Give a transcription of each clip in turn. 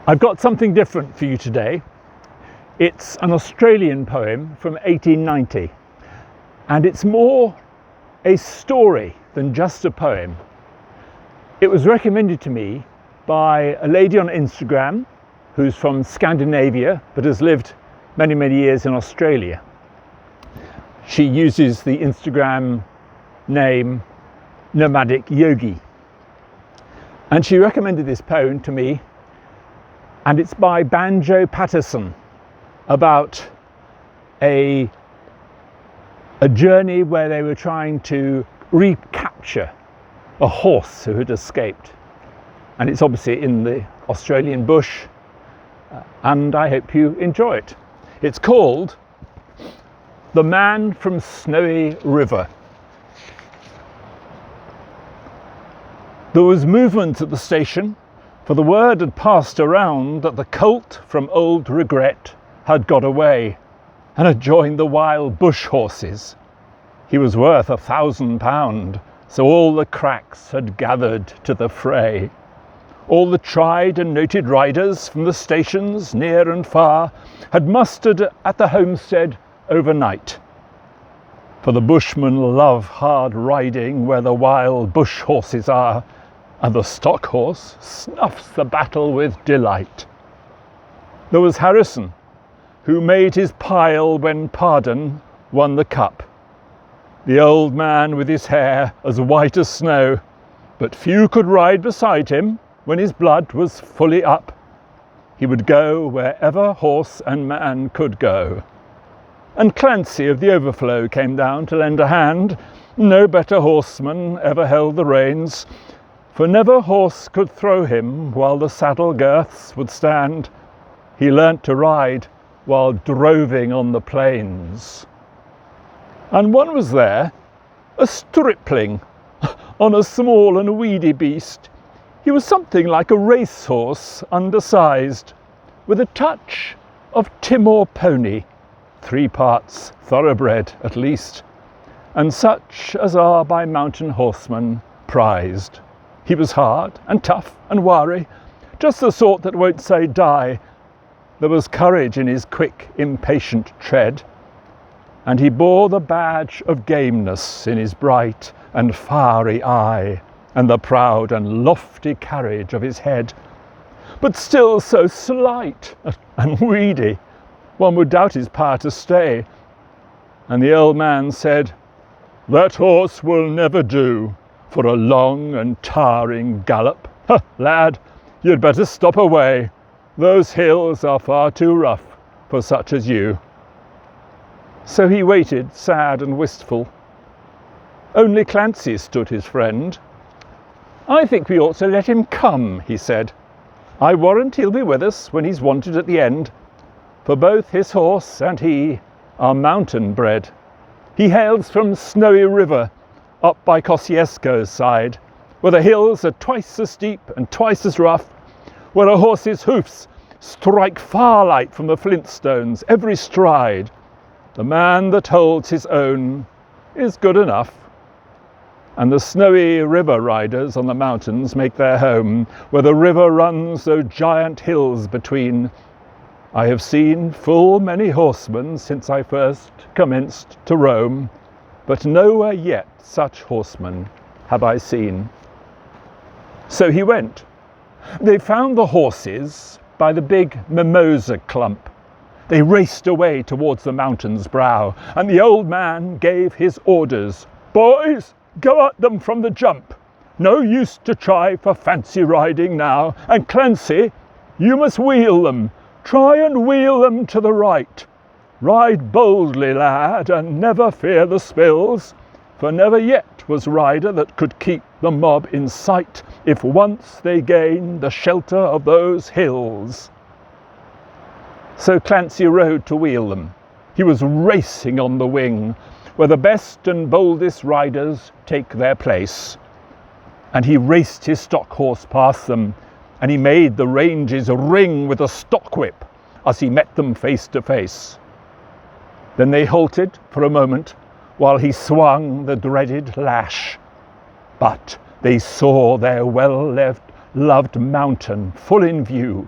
I've got something different for you today. It's an Australian poem from 1890, and it's more a story than just a poem. It was recommended to me by a lady on Instagram who's from Scandinavia but has lived many years in Australia. She uses the Instagram name Nomadic Yogi, and she recommended this poem to me, and it's by Banjo Paterson, about a journey where they were trying to recapture a horse who had escaped, and it's obviously in the Australian bush, and I hope you enjoy it. It's called The Man from Snowy River. There was movement at the station, for the word had passed around that the colt from Old Regret had got away and had joined the wild bush horses. He was worth £1,000, so all the cracks had gathered to the fray. All the tried and noted riders from the stations near and far had mustered at the homestead overnight. For the bushmen love hard riding where the wild bush horses are, and the stock horse snuffs the battle with delight. There was Harrison, who made his pile when Pardon won the cup. The old man with his hair as white as snow, but few could ride beside him when his blood was fully up. He would go wherever horse and man could go. And Clancy of the Overflow came down to lend a hand. No better horseman ever held the reins, for never horse could throw him while the saddle girths would stand. He learnt to ride while droving on the plains. And one was there, a stripling, on a small and weedy beast. He was something like a racehorse, undersized, with a touch of Timor pony, 3 parts thoroughbred at least, and such as are by mountain horsemen prized. He was hard and tough and wary, just the sort that won't say die. There was courage in his quick, impatient tread, and he bore the badge of gameness in his bright and fiery eye, and the proud and lofty carriage of his head. But still so slight and weedy, one would doubt his power to stay. And the old man said, "That horse will never do for a long and tiring gallop. Lad, you'd better stop away. Those hills are far too rough for such as you." So he waited, sad and wistful. Only Clancy stood his friend. "I think we ought to let him come," he said. "I warrant he'll be with us when he's wanted at the end, for both his horse and he are mountain bred. He hails from Snowy River, up by Kosciuszko's side, where the hills are twice as steep and twice as rough, where a horse's hoofs strike firelight from the flintstones every stride. The man that holds his own is good enough." And the Snowy River riders on the mountains make their home where the river runs those giant hills between. I have seen full many horsemen since I first commenced to roam, but nowhere yet such horsemen have I seen. So he went. They found the horses by the big mimosa clump. They raced away towards the mountain's brow, and the old man gave his orders. "Boys, go at them from the jump. No use to try for fancy riding now. And Clancy, you must wheel them. Try and wheel them to the right. Ride boldly, lad, and never fear the spills, for never yet was rider that could keep the mob in sight if once they gained the shelter of those hills." So Clancy rode to wheel them. He was racing on the wing, where the best and boldest riders take their place. And he raced his stock horse past them, and he made the ranges ring with a stock whip as he met them face to face. Then they halted for a moment while he swung the dreaded lash. But they saw their well-loved mountain full in view,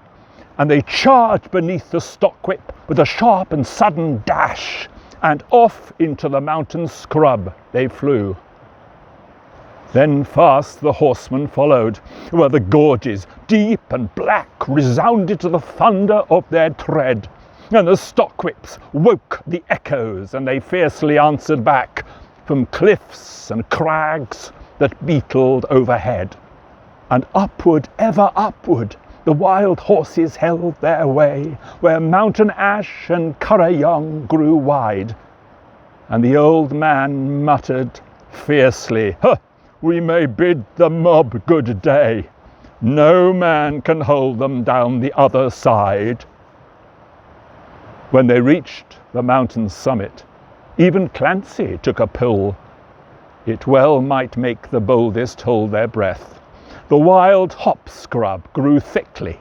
and they charged beneath the stockwhip with a sharp and sudden dash, and off into the mountain scrub they flew. Then fast the horsemen followed, where the gorges, deep and black, resounded to the thunder of their tread, and the stockwhips woke the echoes, and they fiercely answered back from cliffs and crags that beetled overhead. And upward, ever upward, the wild horses held their way, where mountain ash and currayong grew wide. And the old man muttered fiercely, "We may bid the mob good day. No man can hold them down the other side." When they reached the mountain summit, even Clancy took a pull. It well might make the boldest hold their breath. The wild hop scrub grew thickly,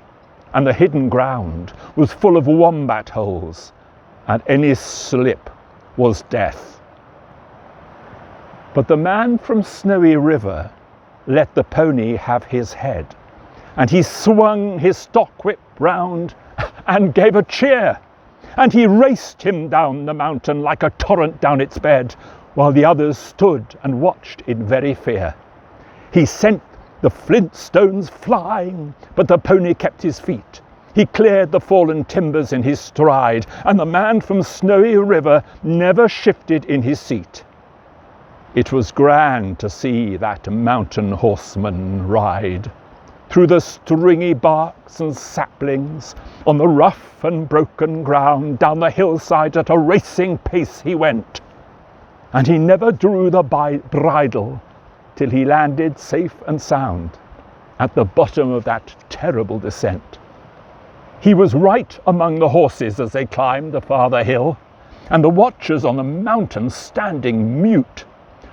and the hidden ground was full of wombat holes, and any slip was death. But the man from Snowy River let the pony have his head, and he swung his stockwhip round and gave a cheer, and he raced him down the mountain like a torrent down its bed, while the others stood and watched in very fear. He sent the flint stones flying, but the pony kept his feet. He cleared the fallen timbers in his stride, and the man from Snowy River never shifted in his seat. It was grand to see that mountain horseman ride through the stringy barks and saplings, on the rough and broken ground. Down the hillside at a racing pace he went, and he never drew the bridle till he landed safe and sound at the bottom of that terrible descent. He was right among the horses as they climbed the farther hill, and the watchers on the mountain, standing mute,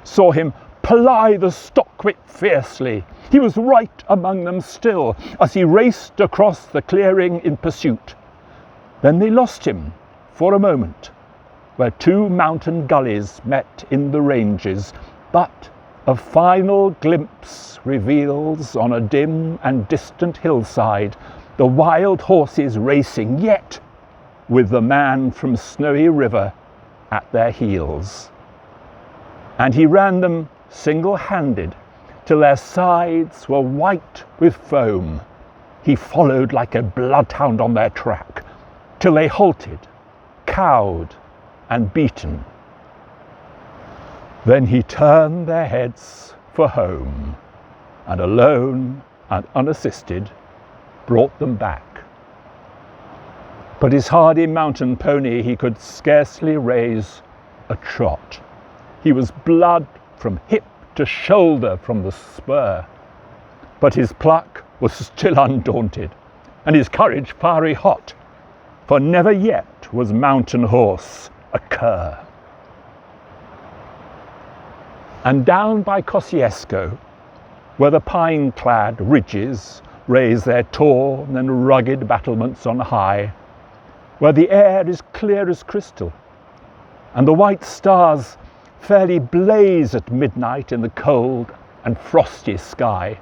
saw him ply the stockwhip fiercely. He was right among them still as he raced across the clearing in pursuit. Then they lost him for a moment, where two mountain gullies met in the ranges, but a final glimpse reveals on a dim and distant hillside the wild horses racing, yet with the man from Snowy River at their heels. And he ran them single-handed till their sides were white with foam. He followed like a bloodhound on their track till they halted, cowed and beaten. Then he turned their heads for home, and alone and unassisted brought them back. But his hardy mountain pony he could scarcely raise a trot. He was blood from hip to shoulder from the spur, but his pluck was still undaunted, and his courage fiery hot, for never yet was mountain horse a cur. And down by Kosciuszko, where the pine-clad ridges raise their torn and rugged battlements on high, where the air is clear as crystal, and the white stars fairly blaze at midnight in the cold and frosty sky,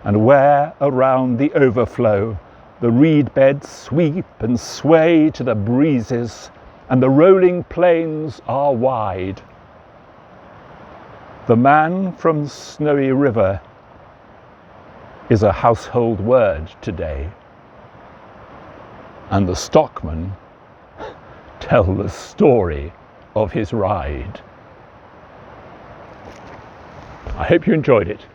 and where around the overflow the reed beds sweep and sway to the breezes, and the rolling plains are wide, the man from Snowy River is a household word today, and the stockmen tell the story of his ride. I hope you enjoyed it.